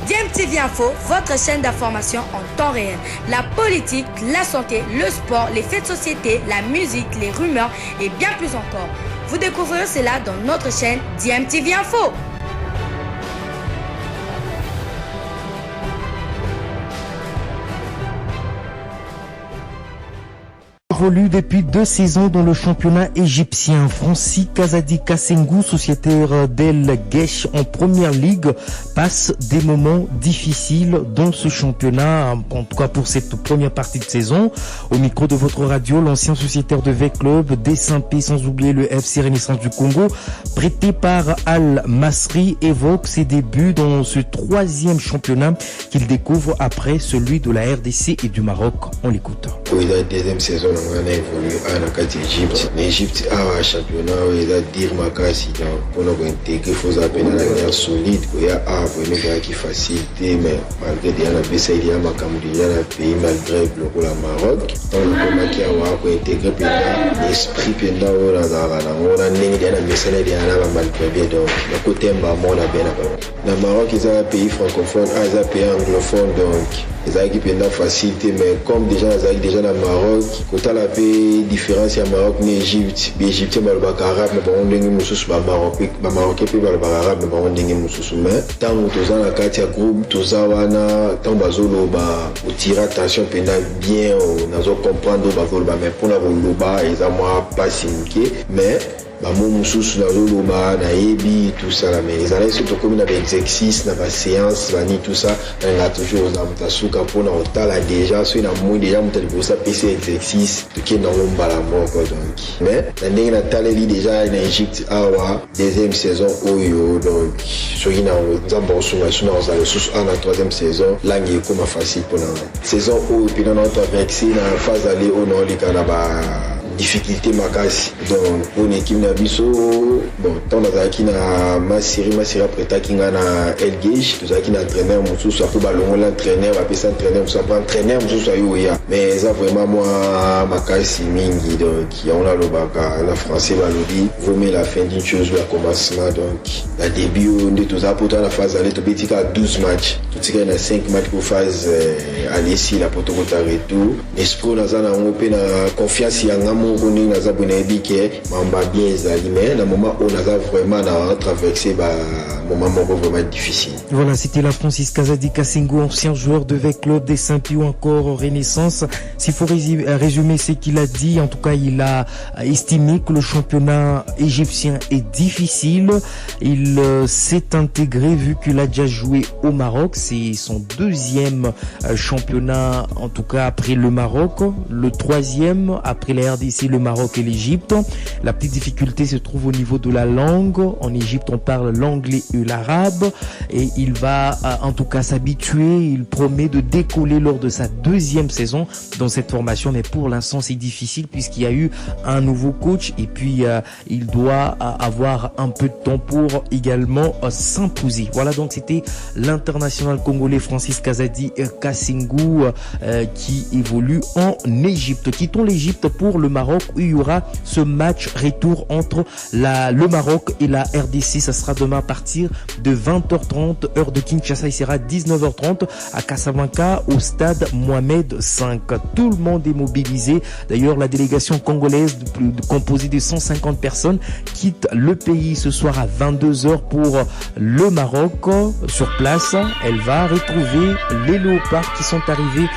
DMTV Info, votre chaîne d'information en temps réel. La politique, la santé, le sport, les faits de société, la musique, les rumeurs et bien plus encore. Vous découvrirez cela dans notre chaîne DMTV Info. Évolue depuis 2 saisons dans le championnat égyptien. Francis Kazadi Kassengou, sociétaire d'El Gesh en première ligue, passe des moments difficiles dans ce championnat, en tout cas pour cette première partie de saison. Au micro de votre radio, l'ancien sociétaire de V-Club, des Saint-Pé, sans oublier le FC Renaissance du Congo, prêté par Al Masri, évoque ses débuts dans ce 3e championnat qu'il découvre après celui de la RDC et du Maroc. On l'écoute. Oui, la deuxième saison, on a évolué à la carte d'Égypte. L'Égypte a un championnat, il a dire Makassi, pour nous intégrer, il faut appeler la manière solide, il y a vraiment qui facilité, mais malgré des gens qui il y a un pays malgré le Maroc. Donc, on a qui a intégré l'esprit pendant on a négocié la message de la malgré bien donc le côté maman la bien le Maroc ils ont un pays francophone, ils ont un pays anglophone donc ils ont qui pendant facilité mais comme déjà ils ont déjà le Maroc quand la paix différence il Maroc ni Égypte Égypte mais le arabe mais bon dengue mususu ba Maroc puis ba arabe mais bon dengue mususu mais tant que dans la carte ya groupe tous wana tant bazolo ba au tirer attention pendant bien on a comprendre bazolo mais pour la loba ils ont moi pas signifié mais mon mususu na loba na ebi tout ça là mais ils allaient surtout comme dans exercice dans la séance ni tout ça on a toujours aux amtasuka pour na otala déjà sur na moins déjà mutali pour ça PC exercice de qui dans l'omba la mort donc mais dans na taleli déjà en Égypte awa deuxième saison oyo donc sur ina nzambo suma suna ozalo sous en la 3e saison là ngi comme facile pour la saison oyo puis dans notre avec si na phase aller au nord les Canada difficulté makasi donc pour une équipe na biso bon tant nazaki na masiri après kinga na El Gesh tozaki na entraîneur mususu après balongo l'entraîneur va pesa entraîneur mususu pas entraîneur mususu ayo ya mais ça vraiment moi makasi mingi donc on a le baka la français balobi vaut mieux la fin d'une chose la commencement donc la début on est tous pour la phase aller to betika 12 matchs tout ça na 5 matchs pour phase aller ici la protocole retour l'esprit nazana on peut na confiance yanga on a bien mais le moment où on a vraiment traversé moment vraiment difficile. Voilà, c'était la Francis Kazadi Kassengou, ancien joueur de V-Club des Saint-Pé ou encore Renaissance. S'il faut résumer ce qu'il a dit, en tout cas, il a estimé que le championnat égyptien est difficile. Il s'est intégré vu qu'il a déjà joué au Maroc. C'est son 2e championnat, en tout cas après le Maroc, le 3e après la RDC, le Maroc et l'Égypte. La petite difficulté se trouve au niveau de la langue. En Égypte, on parle l'anglais et l'arabe et il va en tout cas s'habituer. Il promet de décoller lors de sa 2e saison dans cette formation, mais pour l'instant c'est difficile puisqu'il y a eu un nouveau coach et puis il doit avoir un peu de temps pour également s'imposer. Voilà, donc c'était l'international congolais Francis Kazadi Kassengou qui évolue en Égypte. Quittons l'Égypte pour le Maroc où il y aura ce match retour entre le Maroc et la RDC. Ça sera demain à partir de 20h30 heure de Kinshasa. Il sera 19h30 à Casablanca au stade Mohamed V. Tout le monde est mobilisé. D'ailleurs, la délégation congolaise composée de 150 personnes quitte le pays ce soir à 22h pour le Maroc. Sur place, elle va retrouver les léopards qui sont arrivés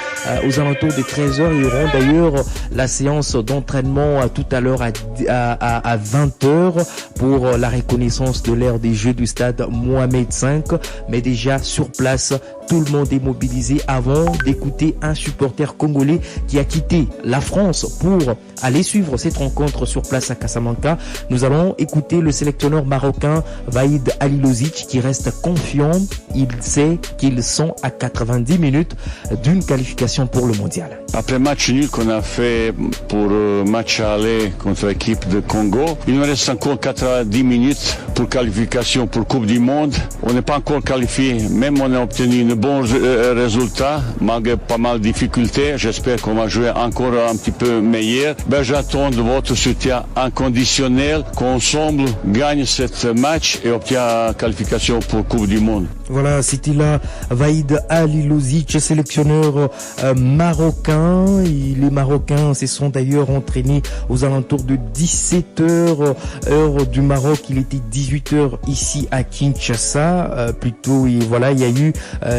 aux alentours de 13h. Ils auront d'ailleurs la séance d'entraînement tout à l'heure à 20h pour la reconnaissance de l'ère des Jeux du stade Mohamed V. Mais déjà sur place, tout le monde est mobilisé avant d'écouter un supporter congolais qui a quitté la France pour aller suivre cette rencontre sur place à Casablanca. Nous allons écouter le sélectionneur marocain Vaïd Alilozic qui reste confiant. Il sait qu'ils sont à 90 minutes d'une qualification pour le mondial. Après match nul qu'on a fait pour match aller contre l'équipe de Congo. Il nous reste encore 90 minutes pour qualification pour Coupe du Monde. On n'est pas encore qualifié, même on a obtenu un bon résultat, malgré pas mal de difficultés. J'espère qu'on va jouer encore un petit peu meilleur. J'attends de votre soutien inconditionnel, qu'ensemble gagne ce match et obtient la qualification pour Coupe du Monde. Voilà, c'était là Vaïd Halilovic, sélectionneur marocain. Les Marocains se sont d'ailleurs entraînés aux alentours de 17h, heure du Maroc. Il était 18h ici à Kinshasa. Plutôt, et voilà, il y a eu,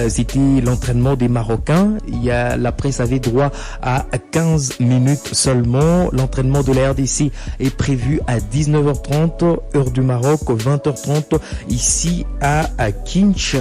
c'était l'entraînement des Marocains. La presse avait droit à 15 minutes seulement. L'entraînement de la RDC est prévu à 19h30, heure du Maroc, 20h30 ici à Kinshasa.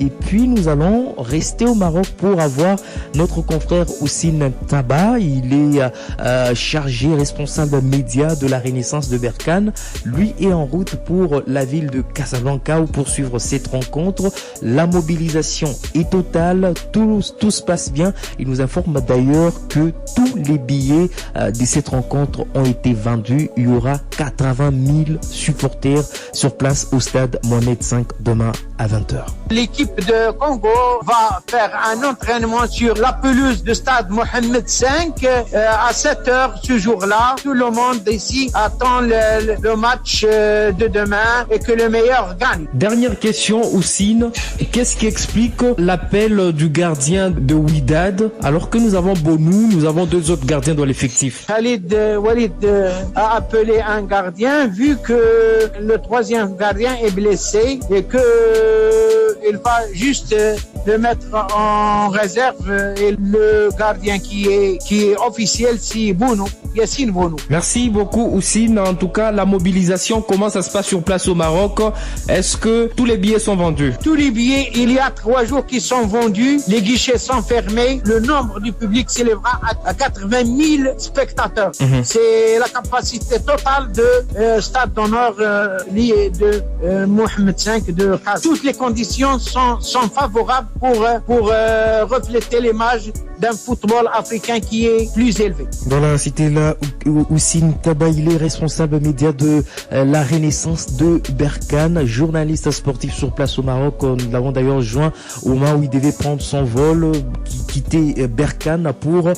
Et puis nous allons rester au Maroc pour avoir notre confrère Houssine Taba. Il est chargé, responsable média de la Renaissance de Berkane. Lui est en route pour la ville de Casablanca où poursuivre cette rencontre. La mobilisation est totale, tout se passe bien. Il nous informe d'ailleurs que tous les billets de cette rencontre ont été vendus. Il y aura 80 000 supporters sur place au stade Mohamed V demain à 20h. L'équipe de Congo va faire un entraînement sur la pelouse du stade Mohamed V à 7h ce jour-là. Tout le monde ici attend le match de demain et que le meilleur gagne. Dernière question, Houssine. Qu'est-ce qui explique l'appel du gardien de Wydad alors que nous avons Bonou, nous avons deux autres gardiens dans l'effectif? Khalid Walid a appelé un gardien vu que le troisième gardien est blessé et que il va juste le mettre en réserve et le gardien qui est officiel, c'est Bounou, Yassine Bounou. Merci beaucoup Houssine. En tout cas, la mobilisation, comment ça se passe sur place au Maroc? Est-ce que tous les billets sont vendus? Tous les billets, il y a 3 jours qui sont vendus. Les guichets sont fermés. Le nombre du public s'élèvera à 80 000 spectateurs. C'est la capacité totale de stade d'honneur lié de Mohamed V de Kaz. Toutes les conditions sont favorables pour refléter l'image d'un football africain qui est plus élevé. Voilà, c'était là Houssine Taba, il est responsable média de la Renaissance de Berkane, journaliste sportif sur place au Maroc. Nous l'avons d'ailleurs joint au moment où il devait prendre son vol, quitter Berkane pour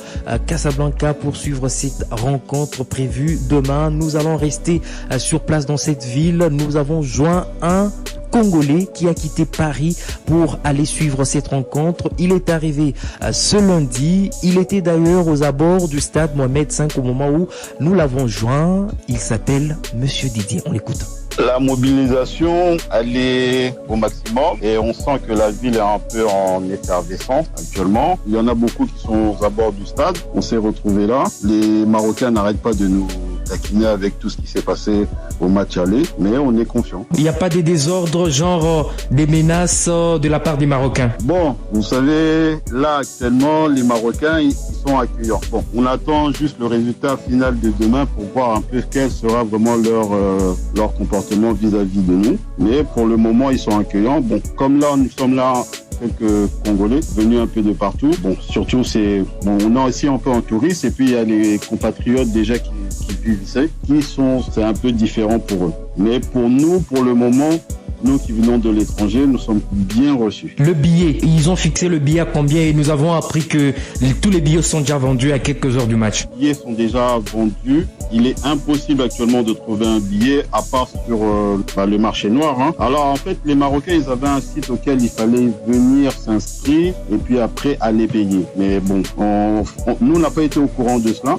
Casablanca pour suivre cette rencontre prévue demain. Nous allons rester sur place dans cette ville. Nous avons joint un Congolais qui a quitté Paris pour aller suivre cette rencontre. Il est arrivé ce lundi. Il était d'ailleurs aux abords du stade Mohamed V au moment où nous l'avons joint. Il s'appelle Monsieur Didier. On l'écoute. La mobilisation, elle est au maximum et on sent que la ville est un peu en effervescence actuellement. Il y en a beaucoup qui sont aux abords du stade. On s'est retrouvés là. Les Marocains n'arrêtent pas de nous taquiner avec tout ce qui s'est passé au match aller, mais on est confiant. Il n'y a pas des désordres, genre des menaces de la part des Marocains? Bon, vous savez, là actuellement, les Marocains, ils sont accueillants. Bon, on attend juste le résultat final de demain pour voir un peu quel sera vraiment leur comportement vis-à-vis de nous. Mais pour le moment, ils sont accueillants. Bon, comme là, nous sommes là quelques Congolais venus un peu de partout. Bon, surtout, on a aussi un peu en touriste et puis il y a les compatriotes déjà qui vivent ici, c'est un peu différent pour eux. Mais pour nous, pour le moment, nous qui venons de l'étranger, nous sommes bien reçus. Le billet, ils ont fixé le billet à combien? Et nous avons appris que tous les billets sont déjà vendus à quelques heures du match. Les billets sont déjà vendus. Il est impossible actuellement de trouver un billet à part sur le marché noir. Alors en fait, les Marocains, ils avaient un site auquel il fallait venir s'inscrire et puis après aller payer. Mais bon, nous, on n'a pas été au courant de cela.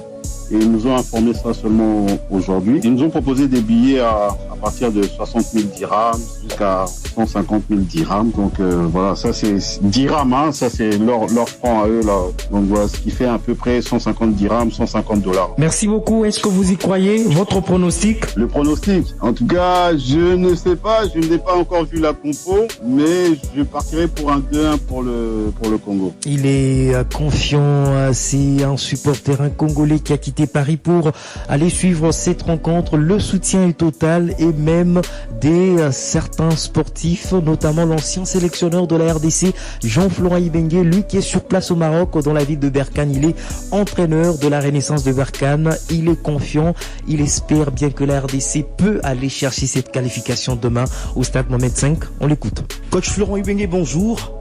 Et ils nous ont informé ça seulement aujourd'hui. Ils nous ont proposé des billets à partir de 60 000 dirhams jusqu'à 150 000 dirhams. Donc voilà, ça c'est dirhams, ça c'est leur franc à eux là. Donc voilà, ce qui fait à peu près 150 dirhams, $150. Merci beaucoup. Est-ce que vous y croyez? Votre pronostic? Le pronostic, en tout cas, je ne sais pas, je n'ai pas encore vu la compo, mais je partirai pour un 2-1 pour le Congo. Il est confiant, c'est un supporter, un Congolais qui a quitté quitté Paris pour aller suivre cette rencontre. Le soutien est total et même des certains sportifs, notamment l'ancien sélectionneur de la RDC, Jean-Florent Ibenge, lui qui est sur place au Maroc, dans la ville de Berkane. Il est entraîneur de la Renaissance de Berkane. Il est confiant. Il espère bien que la RDC peut aller chercher cette qualification demain au stade Mohamed V. On l'écoute. Coach Florent Ibenge, bonjour.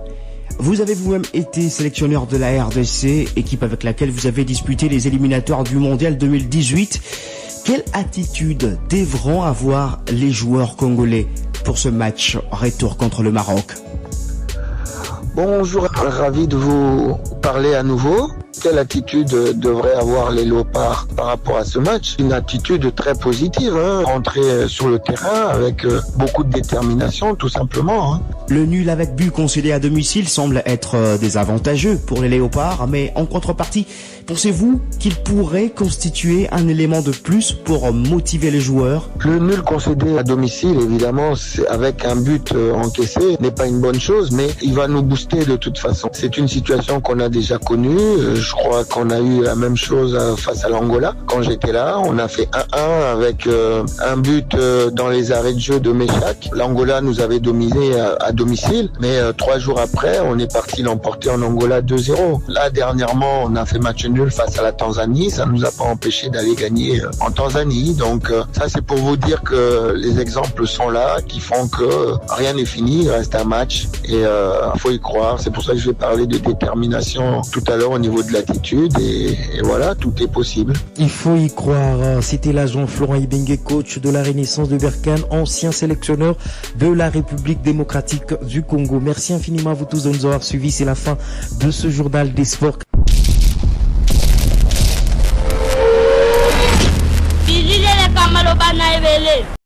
Vous avez vous-même été sélectionneur de la RDC, équipe avec laquelle vous avez disputé les éliminatoires du Mondial 2018. Quelle attitude devront avoir les joueurs congolais pour ce match retour contre le Maroc? Bonjour, ravi de vous parler à nouveau. Quelle attitude devraient avoir les Léopards par rapport à ce match? Une attitude très positive, rentrer sur le terrain avec beaucoup de détermination, tout simplement. Le nul avec but concédé à domicile semble être désavantageux pour les Léopards, mais en contrepartie, pensez-vous qu'il pourrait constituer un élément de plus pour motiver les joueurs? Le nul concédé à domicile, évidemment, avec un but encaissé, n'est pas une bonne chose, mais il va nous booster de toute façon. C'est une situation qu'on a déjà connue. Je crois qu'on a eu la même chose face à l'Angola. Quand j'étais là, on a fait 1-1 avec un but dans les arrêts de jeu de Méchac. L'Angola nous avait dominé à domicile, mais 3 jours après, on est parti l'emporter en Angola 2-0. Là, dernièrement, on a fait match nul face à la Tanzanie. Ça nous a pas empêché d'aller gagner en Tanzanie. Donc ça, c'est pour vous dire que les exemples sont là, qui font que rien n'est fini, il reste un match et faut y croire. C'est pour ça que je vais parler de détermination tout à l'heure au niveau de l'attitude et voilà, tout est possible. Il faut y croire. C'était là Jean-Florent Ibenge, coach de la Renaissance de Berkane, ancien sélectionneur de la République démocratique du Congo. Merci infiniment à vous tous de nous avoir suivis. C'est la fin de ce journal des sports.